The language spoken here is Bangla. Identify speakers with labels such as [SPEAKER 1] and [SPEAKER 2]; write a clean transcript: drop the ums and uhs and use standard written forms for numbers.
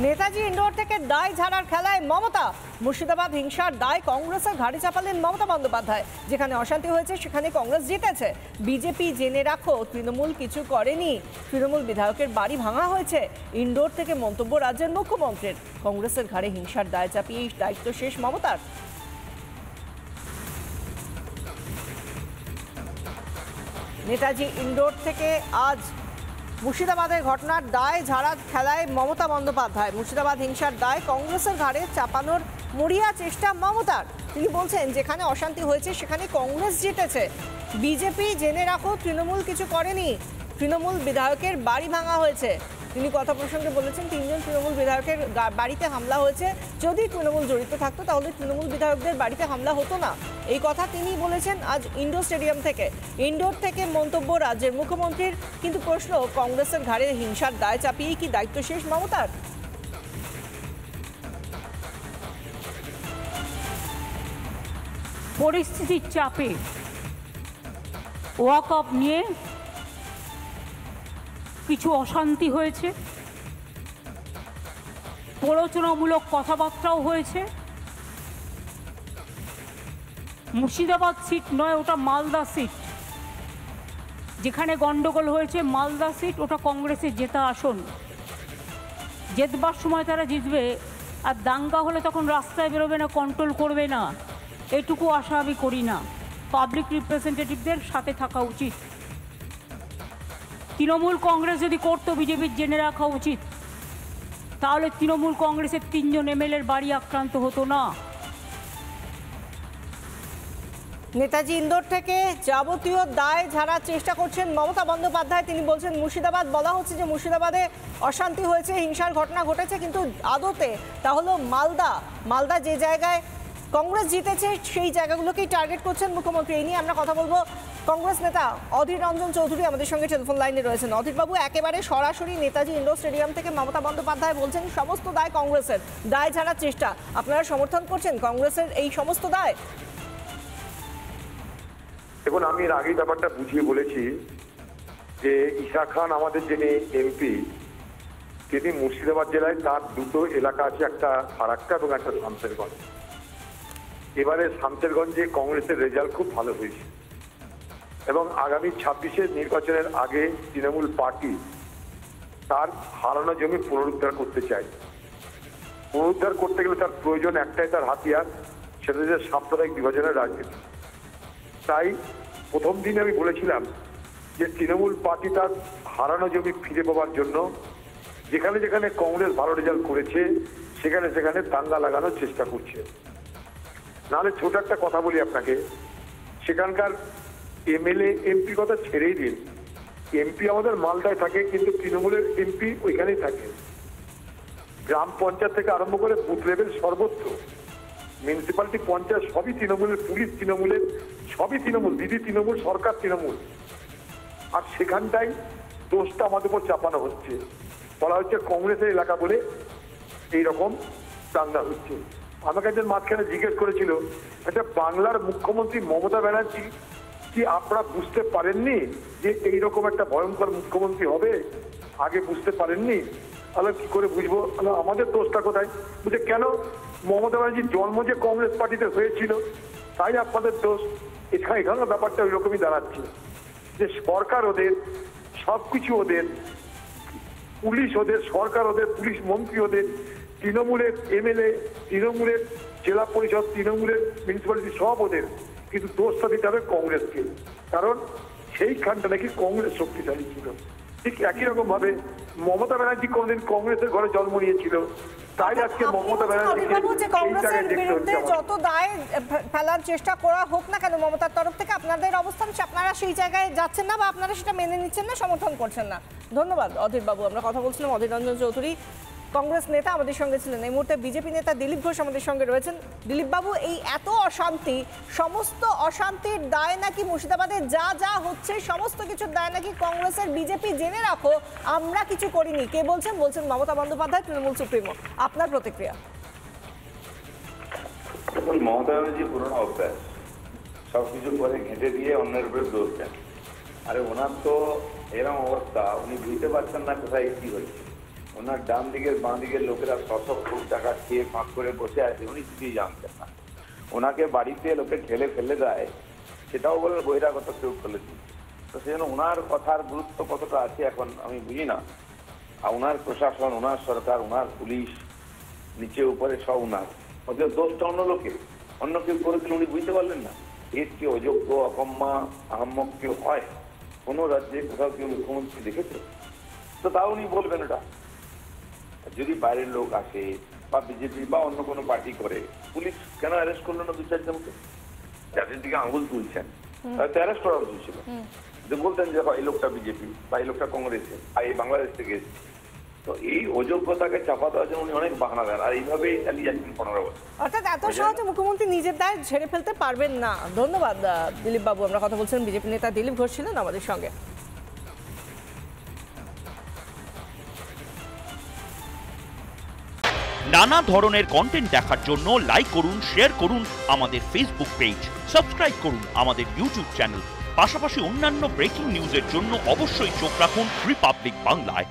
[SPEAKER 1] নেতাজি ইন্ডোর থেকে দায় ঝাড়ার খেলায় মমতা। মুর্শিদাবাদ হিংসার দায় কংগ্রেসের ঘাড়ে চাপালেন মমতা বন্দ্যোপাধ্যায়। যেখানে অশান্তি হয়েছে সেখানে কংগ্রেস জিতেছে। বিজেপি জেনে রাখো তৃণমূল কিছু করেনি। তৃণমূল বিধায়কের বাড়ি ভাঙা হয়েছে। ইন্ডোর থেকে মন্তব্য রাজ্যের মুখ্যমন্ত্রীর। কংগ্রেসের ঘাড়ে হিংসার দায় চাপিয়ে দায়িত্ব শেষ মমতার। নেতাজি ইন্ডোর থেকে আজ মুর্শিদাবাদের ঘটনার দায় ঝাড়ার খেলায় মমতা বন্দ্যোপাধ্যায়। মুর্শিদাবাদ হিংসার দায় কংগ্রেসের ঘাড়ে চাপানোর মরিয়া চেষ্টা মমতার। তিনি বলছেন যেখানে অশান্তি হয়েছে সেখানে কংগ্রেস জিতেছে। বিজেপি জেনে রাখো তৃণমূল কিছু করেনি। তৃণমূল বিধায়কের বাড়ি ভাঙা হয়েছে। তিনি কথা প্রসঙ্গে বলেছেন 3 জন তৃণমূল বিধায়কের বাড়িতে হামলা হয়েছে। যদি তৃণমূল জড়িত থাকতো তাহলে তৃণমূল বিধায়কদের বাড়িতে হামলা হতো না। এই কথা তিনি বলেছেন আজ ইন্ডোর স্টেডিয়াম থেকে। ইন্ডোর থেকে মন্তব্য রাজ্যের মুখ্যমন্ত্রীর। কিন্তু প্রশ্ন, কংগ্রেসের ঘাড়ে হিংসার দায় চাপিয়ে কি দায়িত্ব শেষ মমতার?
[SPEAKER 2] পরিস্থিতির চাপে ওয়াকআপ নিয়ে কিছু অশান্তি হয়েছে, প্ররোচনামূলক কথাবার্তাও হয়েছে। মুর্শিদাবাদ সিট নয়, ওটা মালদা সিট। যেখানে গন্ডগোল হয়েছে মালদা সিট, ওটা কংগ্রেসের জেতা আসন। জেতবার সময় তারা জিতবে, আর দাঙ্গা হলে তখন রাস্তায় বেরোবে না, কন্ট্রোল করবে না। এটুকু আশা আমি করি না। পাবলিক রিপ্রেজেন্টেটিভদের সাথে থাকা উচিত। তৃণমূল কংগ্রেস যদি করতো, বিজেপির জেনে রাখা উচিত, তাহলে তৃণমূল কংগ্রেসের 3 জন এমএলএর বাড়ি আক্রান্ত হতো না।
[SPEAKER 1] নেতাজি ইন্ডোর থেকে যাবতীয় দায় ঝাড়ার চেষ্টা করছেন মমতা বন্দ্যোপাধ্যায়। তিনি বলছেন মুর্শিদাবাদ, বলা হচ্ছে যে মুর্শিদাবাদে অশান্তি হয়েছে, হিংসার ঘটনা ঘটেছে, কিন্তু আদতে তা হলো মালদা যে জায়গায় কংগ্রেস জিতেছে সেই জায়গাগুলোকেই টার্গেট করছেন মুখ্যমন্ত্রী। এই নিয়ে আমরা কথা বলবো। কংগ্রেস নেতা অধীর রঞ্জন চৌধুরী আমাদের সঙ্গে টেলিফোন লাইনে রয়েছেন। অধীরবাবু, একেবারে সরাসরি নেতাজি ইন্ডোর স্টেডিয়াম থেকে মমতা বন্দ্যোপাধ্যায় বলছেন সমস্ত দায় কংগ্রেসের, দায় ঝাড়ার চেষ্টা। আপনারা সমর্থন করছেন কংগ্রেসের এই সমস্ত দায়?
[SPEAKER 3] দেখুন, আমি এর আগেই ব্যাপারটা বুঝিয়ে বলেছি যে ঈশা খান আমাদের যিনি এমপি, তিনি মুর্শিদাবাদ জেলায় তার 2টো এলাকা আছে, একটা ফারাক্কা এবং একটা শামশেরগঞ্জ। এবারে শামশেরগঞ্জে কংগ্রেসের রেজাল্ট খুব ভালো হয়েছে এবং আগামী 26-এর নির্বাচনের আগে তৃণমূল পার্টি তার হারানো জমি পুনরুদ্ধার করতে চায়। পুনরুদ্ধার করতে গেলে তার প্রয়োজন একটাই, তার হাতিয়ার, সেটা হচ্ছে সাম্প্রদায়িক বিভাজনের রাজনীতি। তাই প্রথম দিনে আমি বলেছিলাম যে তৃণমূল পার্টি তার হারানো জমি ফিরে পাওয়ার জন্য যেখানে যেখানে কংগ্রেস ভালো রেজাল্ট করেছে সেখানে সেখানে দাঙ্গা লাগানোর চেষ্টা করছে। নাহলে ছোট একটা কথা বলি আপনাকে, সেখানকার এমএলএ এমপি কথা ছেড়েই দিন, এমপি আমাদের মালদায় থাকে, কিন্তু তৃণমূলের এমপি ওইখানেই থাকে। গ্রাম পঞ্চায়েত থেকে আরম্ভ করে বুথ লেভেল সর্বত্র, মিউনিসিপ্যালিটি, পঞ্চায়েত, সবই তৃণমূলের, পুলিশ তৃণমূলের, সবই তৃণমূল, দিদি তৃণমূল, সরকার তৃণমূল। আর সেখানটাই দোষটা আমাদের উপর চাপানো হচ্ছে, বলা হচ্ছে কংগ্রেসের এলাকা বলে এইরকম দাঙ্গা হচ্ছে। আমাকে একজন মাঝখানে জিজ্ঞেস করেছিল, আচ্ছা বাংলার মুখ্যমন্ত্রী মমতা ব্যানার্জি কি আপনারা বুঝতে পারেননি যে এইরকম একটা ভয়ঙ্কর মুখ্যমন্ত্রী হবে? আগে বুঝতে পারেননি? তাহলে কি করে বুঝবো? আমাদের দোষটা কোথায়? বুঝে কেন? মমতা ব্যানার্জির জন্ম যে কংগ্রেস পার্টিতে হয়েছিল, তাই আপনাদের দোষ। এখানেও ব্যাপারটা ওই রকমই দাঁড়াচ্ছে যে সরকার ওদের, সবকিছু ওদের, পুলিশ ওদের, সরকার ওদের, পুলিশ মন্ত্রী ওদের, তৃণমূলের এমএলএ, তৃণমূলের জেলা পরিষদ, তৃণমূলের মিউনিসিপ্যালিটি, সব ওদের। কিন্তু দোষটা দিতে হবে কংগ্রেসকে, কারণ সেইখানটা নাকি কংগ্রেস শক্তিশালী ছিল। ঠিক একই রকম ভাবে মমতা ব্যানার্জি কোনদিন কংগ্রেসের ঘরে জন্ম নিয়েছিল, তাই আজকে মমতা ব্যানার্জি
[SPEAKER 1] কংগ্রেসের বিরুদ্ধে যত দায় ফেলার চেষ্টা করা হোক না কেন মমতার তরফ থেকে, আপনাদের অবস্থান আপনারা সেই জায়গায় যাচ্ছেন না বা আপনারা সেটা মেনে নিচ্ছেন না, সমর্থন করছেন না। ধন্যবাদ অধীরবাবু। আমরা কথা বলছিলাম অধীর রঞ্জন চৌধুরী, কংগ্রেস নেতা আমাদের সঙ্গে ছিলেন। এই মুহূর্তে বিজেপি নেতা দিলীপ ঘোষ আমাদের সঙ্গে রয়েছেন। দিলীপ বাবু, এই এত অশান্তি, সমস্ত অশান্তির দায় নাকি মুর্শিদাবাদে যা যা হচ্ছে সমস্ত কিছুর দায় নাকি কংগ্রেসের, বিজেপি জেনে রাখো আমরা কিছু করিনি। কে বলছেন? বলছেন মমতা বন্দ্যোপাধ্যায়, তৃণমূল সুপ্রিমো। আপনার প্রতিক্রিয়া?
[SPEAKER 4] মমতা ব্যানার্জি পুরোনো অভ্যাস, সবকিছু করে ঘেঁটে দিয়ে অন্যের উপরে দোষ দেন। আরে ওনার তো এরকম অবস্থা, উনি বুঝতে পারছেন না কোথায় কি হচ্ছে। ওনার ডান দিকের বাঁ দিকের লোকেরা 600 কোটি টাকা খেয়ে ফাঁক করে বসে আছে, উনি কিছুই জানতেন না। ওনাকে বাড়িতে লোকে ঠেলে ফেলে দেয়, সেটাও বলে বহিরাগত কেউ ফেলেছে। তো সেজন্য ওনার কথার গুরুত্ব কতটা আছে এখন আমি বুঝি না। আর ওনার প্রশাসন, ওনার সরকার, ওনার পুলিশ, নিচে উপরে সব ওনার, ওদের দোষটা অন্য লোকের, অন্য কেউ করেছিল উনি বুঝতে পারলেন না। এর কি অযোগ্য, অকম্মা, আহম্মক কেউ হয় কোনো রাজ্যে? কোথাও কেউ মুখ্যমন্ত্রী দেখেছে? তো তাও উনি বলবেন এটা। যদি বাইরের লোক আসে বা বিজেপি বা অন্য কোনো পার্টি করে, পুলিশ কেন অ্যারেস্ট করলো না 2-4 জনকে? যাদের দিকে আঙুল তুলছেন হয়তো অ্যারেস্ট করা উচিত ছিল। যে বলতেন যে এই লোকটা বিজেপি বা এই লোকটা কংগ্রেসে আর এই বাংলাদেশ থেকে এসেছে। তো এই অযোগ্যতাকে চাপা দেওয়ার জন্য উনি অনেক বাহানা দেন, আর এইভাবেই চালিয়ে যাচ্ছেন 15 বছর।
[SPEAKER 1] অর্থাৎ এত সহজে মুখ্যমন্ত্রী নিজের দায় ঝেড়ে ফেলতে পারবেন না। ধন্যবাদ দিলীপ বাবু। আমরা কথা বলছিলাম বিজেপি নেতা দিলীপ ঘোষ ছিলেন আমাদের সঙ্গে।
[SPEAKER 5] নানা ধরনের কন্টেন্ট দেখার জন্য লাইক করুন, শেয়ার করুন আমাদের ফেসবুক পেজ, সাবস্ক্রাইব করুন আমাদের ইউটিউব চ্যানেল। পাশাপাশি অন্যান্য ব্রেকিং নিউজের জন্য অবশ্যই চোখ রাখুন রিপাবলিক বাংলায়।